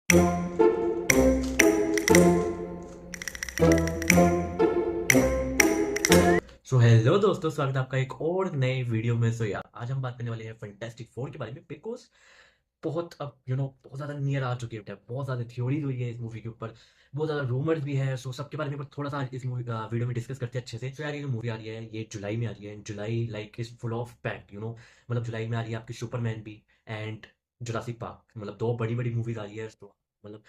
So hello दोस्तों, स्वागत है आपका एक और नए वीडियो में। आज हम बात करने वाले हैं फैंटास्टिक फोर के बारे में, बिकॉज बहुत अब बहुत ज़्यादा नियर आ चुकी है। बहुत ज़्यादा थ्योरीज हुई है इस मूवी के ऊपर, बहुत ज़्यादा रूमर्स भी है। सो सबके बारे में थोड़ा सा इस मूवी वीडियो में डिस्कस करते हैं अच्छे से। यार, ये जो मूवी आ रही है ये जुलाई में आ रही है। July like is full of pack, मतलब जुलाई में आ रही है आपकी सुपरमैन भी एंड जुरासिक पार्क, मतलब दो बड़ी बड़ी मूवीज आ रही है। तो मतलब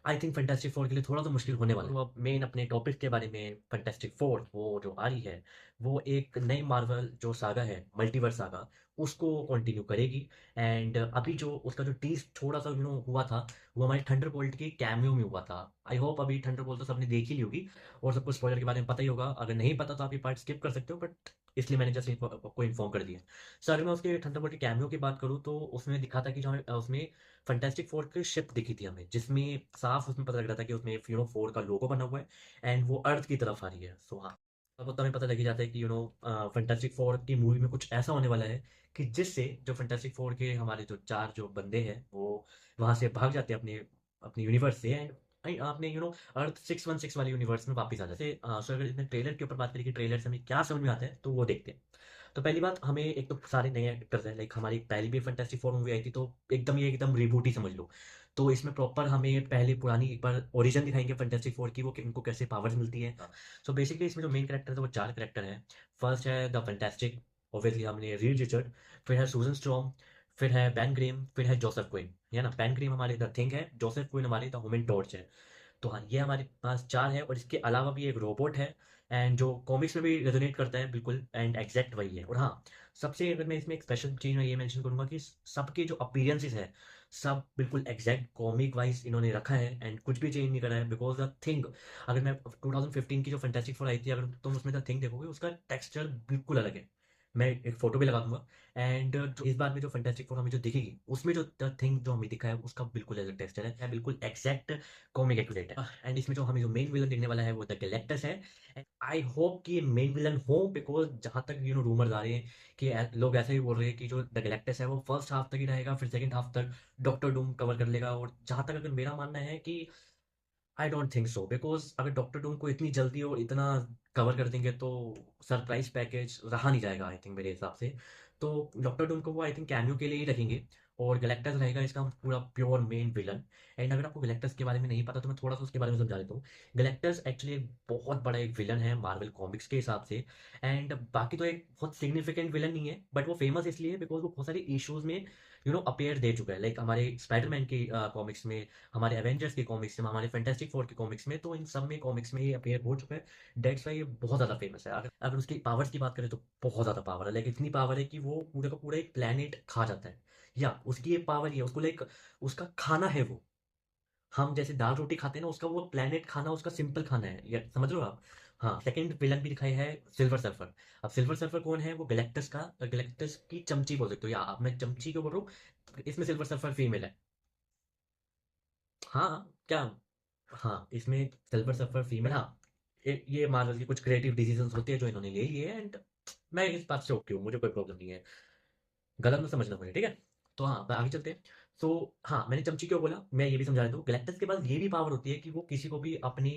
आई थिंक फैंटास्टिक फोर के लिए थोड़ा तो मुश्किल होने वाला है। तो अब मेन अपने टॉपिक के बारे में, फैंटास्टिक फोर वो जो आ रही है वो एक नई मार्वल जो सागा है, मल्टीवर्स सागा, उसको कंटिन्यू करेगी। एंड अभी जो उसका जो टीज थोड़ा सा हुआ था, वो हमारे थंडरबोल्ट के कैमियो में हुआ था। आई होप अभी थंडरबोल्ट तो सबने देख ही ली होगी और सबको स्पॉइलर के बारे में पता ही होगा। अगर नहीं पता तो आप ये पार्ट स्किप कर सकते हो, बट इसलिए मैंने जस्ट आपको इन्फॉर्म कर दिया। सर, अगर मैं उसके थंडरबोल्ट के कैमियो की बात करूँ तो उसमें दिखा था कि जो हमें उसमें फैंटास्टिक फोर की शिप दिखी थी हमें, जिसमें साफ उसमें पता लग रहा था कि उसमें फोर का लोगो बना हुआ है एंड वो अर्थ की तरफ आ रही है। सो हाँ, अब तो हमें पता लग ही जाता है कि फैंटास्टिक फोर की मूवी में कुछ ऐसा होने वाला है कि जिससे जो फैंटास्टिक फोर के हमारे जो चार जो बंदे हैं वो वहां से भाग जाते हैं अपने अपने यूनिवर्स से एंड आपने अर्थ 616 वाले यूनिवर्स में वापस आ जाते हैं। सो अगर इसमें ट्रेलर के ऊपर बात करें कि ट्रेलर से हमें क्या समझ में आता है तो वो देखते हैं। तो पहली बात, हमें एक तो सारे नए एक्टर्स हैं। लाइक हमारी पहली भी फैंटास्टिक फोर मूवी आई थी तो एकदम रिबूट ही समझ लो। तो इसमें प्रॉपर हमें पहले पुरानी एक बार ओरिजिन दिखाएंगे फैंटास्टिक फोर की, वो उनको कैसे पावर्स मिलती है। सो बेसिकली इसमें जो मेन कैरेक्टर है वो चार कैरेक्टर हैं। फर्स्ट है द फैंटास्टिक, ऑब्वियसली हमने रीड रिचर्ड। फिर है सूजन स्ट्रॉम, फिर है बैन ग्रेम, फिर है जोसेफ क्विन। है ना, बैन ग्रेम हमारे द थिंग है, जोसेफ क्विन हमारे द ह्यूमन टॉर्च है। तो हाँ, ये हमारे पास चार है और इसके अलावा भी एक रोबोट है एंड जो कॉमिक्स में भी रेजोनेट करता है बिल्कुल एंड एग्जैक्ट वही है। और हाँ, सबसे अगर मैं इसमें एक स्पेशल चीज मैं ये मेंशन करूंगा कि सबके जो अपीयरेंसेस है सब बिल्कुल एग्जैक्ट कॉमिक वाइज इन्होंने रखा है एंड कुछ भी चेंज नहीं करा है। बिकॉज द थिंग, अगर मैं 2015 की जो फैंटास्टिक फोर आई थी, अगर तुम उसमें द थिंग देखोगे उसका टेक्सचर बिल्कुल अलग है। मैं एक फोटो भी लगा दूंगा। एंड जो इस बार में जो फैंटास्टिक फोर हमें जो दिखेगी उसमें जो द थिंग जो हमें दिखा है उसका बिल्कुल अलग टेक्सचर है, बिल्कुल एग्जैक्ट कॉमिक एक्यूरेट है। एंड इसमें जो हमें जो मेन विलन देखने वाला है वो द गैलेक्टस है। आई होप कि मेन विलन हो, बिकॉज जहां तक रूमर्स आ रहे हैं कि लोग ऐसे ही बोल रहे हैं कि जो द गैलेक्टस है वो फर्स्ट हाफ तक ही रहेगा, फिर सेकंड हाफ तक डॉक्टर डूम कवर कर लेगा। और जहां तक अगर मेरा मानना है कि I don't think so, because अगर डॉक्टर डूम को इतनी जल्दी और इतना कवर कर देंगे तो सरप्राइज पैकेज रहा नहीं जाएगा आई थिंक, मेरे हिसाब से। तो डॉक्टर डूम को वो आई थिंक कैमियो के लिए ही रखेंगे और गैलेक्टस रहेगा इसका पूरा प्योर मेन विलन। एंड अगर आपको गैलेक्टस के बारे में नहीं पता तो मैं थोड़ा सा उसके बारे में समझा देता हूँ। गैलेक्टस एक्चुअली एक बहुत बड़ा एक विलन है मार्वल कॉमिक्स के हिसाब से। एंड बाकी तो एक बहुत सिग्निफिकेंट विलन नहीं है, बट वो फेमस इसलिए है बिकॉज वो बहुत सारे इश्यूज में अपेयर दे चुका है। लाइक हमारे स्पाइडरमैन की कॉमिक्स में, हमारे एवेंजर्स के कॉमिक्स में, हमारे फैंटास्टिक फोर के कॉमिक्स में, तो इन सब में कॉमिक्स में ये अपेयर हो चुका है। डेट्स वाई ये बहुत ज़्यादा फेमस है। अगर अगर उसकी पावर्स की बात करें तो बहुत ज़्यादा पावर है। लाइक इतनी पावर है कि वो पूरे का पूरा एक प्लेनेट खा जाता है। या उसकी ये पावर ही है, उसको लाइक उसका खाना है वो। हम जैसे दाल रोटी खाते हैं ना, उसका वो प्लेनेट खाना उसका सिंपल खाना है, या समझ रहे हो आप। हाँ, सेकंड विलन भी दिखाई है सिल्वर सर्फर। अब सिल्वर सर्फर कौन है? वो गैलेक्टस का, गैलेक्टस की चमची बोल सकते हो, या आप, मैं चमची क्यों बोल रहा हूँ, इसमें सिल्वर सर्फर फीमेल है। हाँ, क्या? हाँ, इसमें सिल्वर सफर फीमेल। हाँ, ये मार्वल की कुछ क्रिएटिव डिसीजंस होते हैं जो इन्होंने ले लिए एंड मैं इस बात से ओके हूँ, मुझे कोई प्रॉब्लम नहीं है। गलत मत समझना मुझे, ठीक है। तो हाँ, आगे चलते हैं। सो हाँ, मैंने चमची क्यों बोला मैं ये भी समझा देता हूँ। गैलेक्टस के पास ये भी पावर होती है कि वो किसी को भी अपनी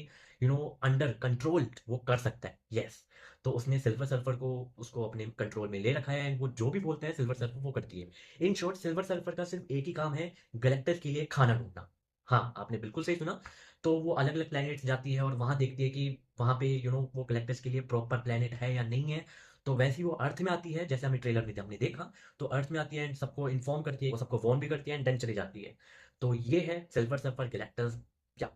अंडर कंट्रोल वो कर सकता है। यस, तो उसने सिल्वर सर्फर को उसको अपने कंट्रोल में ले रखा है एंड वो जो भी बोलता है सिल्वर सर्फर वो करती है। इन शॉर्ट, सिल्वर सर्फर का सिर्फ एक ही काम है, गैलेक्टस के लिए खाना ढूंढना। हाँ, आपने बिल्कुल सही सुना। तो वो अलग अलग प्लैनेट्स जाती है और वहां देखती है कि वहां पे वो गैलेक्टस के लिए प्रॉपर प्लैनेट है या नहीं है। तो वैसे ही वो अर्थ में आती है, जैसे हमें ट्रेलर में हमने देखा। तो अर्थ में आती है एंड सबको इन्फॉर्म करती है, वो सबको वॉर्न भी करती है एंड देन चली जाती है। तो ये है सिल्वर सर्फर गैलेक्टस। क्या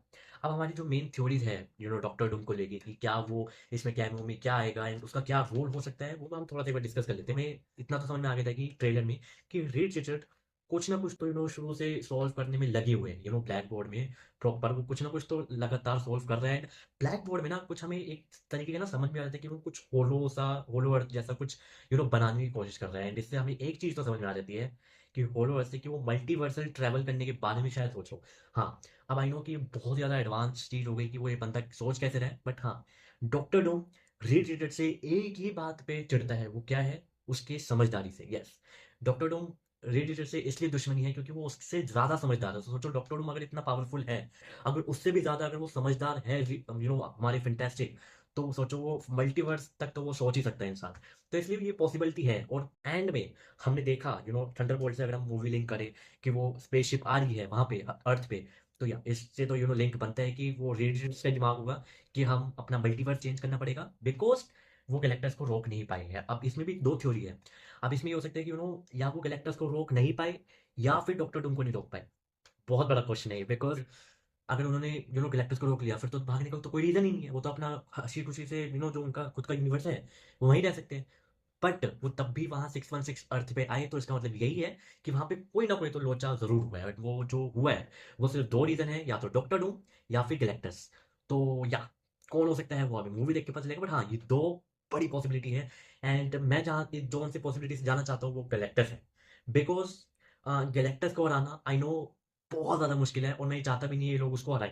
अब हमारी जो मेन थ्योरीज है डॉक्टर डूम को लेके कि क्या वो इसमें कैमियो में क्या आएगा एंड उसका क्या रोल हो सकता है, वो हम थोड़ा सा एक बार डिस्कस कर लेते हैं। हमें इतना तो समझ में आ गया था कि ट्रेलर में कि रीड रिचर्ड कुछ ना कुछ तो शुरू से सॉल्व करने में लगे हुए हैं ब्लैक बोर्ड में। प्रॉपर वो कुछ ना कुछ तो लगातार सॉल्व कर रहे हैं। ब्लैक बोर्ड में ना कुछ हमें एक तरीके का ना समझ में आ जाता है कि वो कुछ होलो अर्थ जैसा कुछ बनाने की कोशिश कर रहे हैं। एंड इससे हमें एक चीज तो समझ में आ जाती है कि होलो अर्थ से कि वो मल्टीवर्सल ट्रैवल करने के बारे में शायद सोचो। हाँ, अब आई नो कि ये बहुत ज्यादा एडवांस चीज हो गई कि वो ये बंदा सोच कैसे रहा है, बट हाँ, डॉक्टर डूम रीड रीडर से एक ही बात पे चिढ़ता है, वो क्या है? उसके समझदारी से। यस, डॉक्टर डूम रेडिएटर से इसलिए दुश्मनी है क्योंकि वो उससे ज़्यादा समझदार है। तो सोचो डॉक्टर डूम अगर इतना पावरफुल है, अगर उससे भी ज़्यादा अगर वो समझदार है हमारे फैंटास्टिक, तो सोचो वो मल्टीवर्स तक तो वो सोच ही सकता है इंसान। तो इसलिए ये पॉसिबिलिटी है। और एंड में हमने देखा थंडरबोल्ट से अगर हम मूवी लिंक करें कि वो स्पेसशिप आ रही है वहाँ पे अर्थ पे, तो या इससे तो लिंक बनता है कि वो रेडिएटर का दिमाग होगा कि हम अपना मल्टीवर्स चेंज करना पड़ेगा, बिकॉज़ वो गैलेक्टस को रोक नहीं पाए हैं। अब इसमें भी 2 थ्योरी है। अब इसमें ये हो सकता है कि या वो गैलेक्टस को रोक नहीं पाए या फिर डॉक्टर डूम को नहीं रोक पाए। बहुत बड़ा क्वेश्चन है ये, बिकॉज़ अगर उन्होंने गैलेक्टस को रोक लिया फिर तो भागने का तो कोई रीज़न ही नहीं है। वो तो अपना हँसी-खुशी से जो उनका खुद का यूनिवर्स है, वो वहीं रह सकते हैं। बट वो तब भी वहाँ 616 अर्थ पे आए, तो इसका मतलब यही है कि वहाँ पे कोई ना कोई तो लोचा ज़रूर हुआ है। बट वो जो हुआ है, वो सिर्फ़ 2 रीज़न है, या तो डॉक्टर डूम या फिर गैलेक्टस। तो या कौन हो सकता है वो अभी मूवी देख के पता चलेगा। बट हाँ, ये 2 बड़ी पॉसिबिलिटी है। एंड मैं जहाँ जोन से पॉसिबिलिटी से जाना चाहता हूँ वो गैलेक्टस है। बिकॉज़ गैलेक्टस को हराना आई नो बहुत ज़्यादा मुश्किल है, और मैं चाहता भी नहीं ये लोग उसको हराएँ।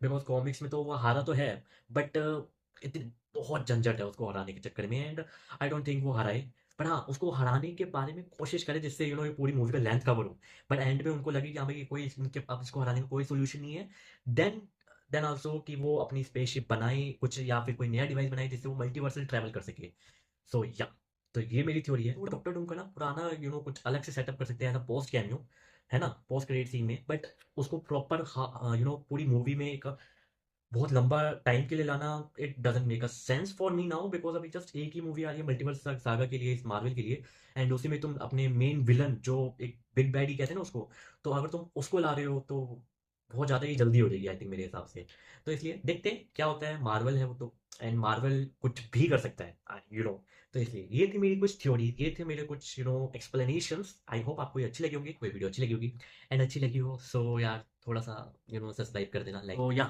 बिकॉज़ कॉमिक्स में तो वो हारा तो है, बट इतनी बहुत झंझट है उसको हराने के चक्कर में, एंड आई डोंट थिंक वो हराए। पर हाँ, उसको हराने के बारे में कोशिश करें जिससे ये पूरी मूवी का लेंथ कवर हो। बट एंड में उनको लगे कि हाँ भाई ये कोई इनके अब इसको हराने का कोई सॉल्यूशन नहीं है। देन देन आल्सो कि वो अपनी स्पेसशिप बनाए कुछ, या फिर कोई नया डिवाइस बनाए जिससे वो मल्टीवर्सल ट्रैवल कर सके। सो या तो ये मेरी थ्योरी है। वो डॉक्टर डूम का ना पुराना कुछ अलग से सेटअप कर सकते हैं एज़ अ पोस्ट कैमियो, है ना? पोस्ट क्रेडिट सीन में, बट उसको प्रॉपर पूरी मूवी में एक बहुत लंबा टाइम के लिए लाना, it doesn't make a sense for me now, because अभी जस्ट एक ही मूवी आ रही है मल्टीवर्स सागा के लिए, इस मार्वल के लिए, एंड उसी में तुम अपने मेन विलन जो एक बिग बैड ही कहते हैं ना उसको, तो अगर तुम उसको ला रहे हो तो बहुत ज़्यादा ही जल्दी हो जाएगी आई थिंक मेरे हिसाब से। तो इसलिए देखते हैं क्या होता है, मार्वल है वो तो, एंड मार्वल कुछ भी कर सकता है तो इसलिए ये थी मेरी कुछ थ्योरी, ये थे मेरे कुछ एक्सप्लेनेशंस। आई होप आपको ये अच्छी लगी होगी, कोई वीडियो अच्छी लगी होगी, एंड अच्छी लगी हो सो यार थोड़ा सा सब्सक्राइब कर देना, लाइक। तो या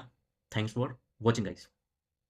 थैंक्स फॉर watching guys.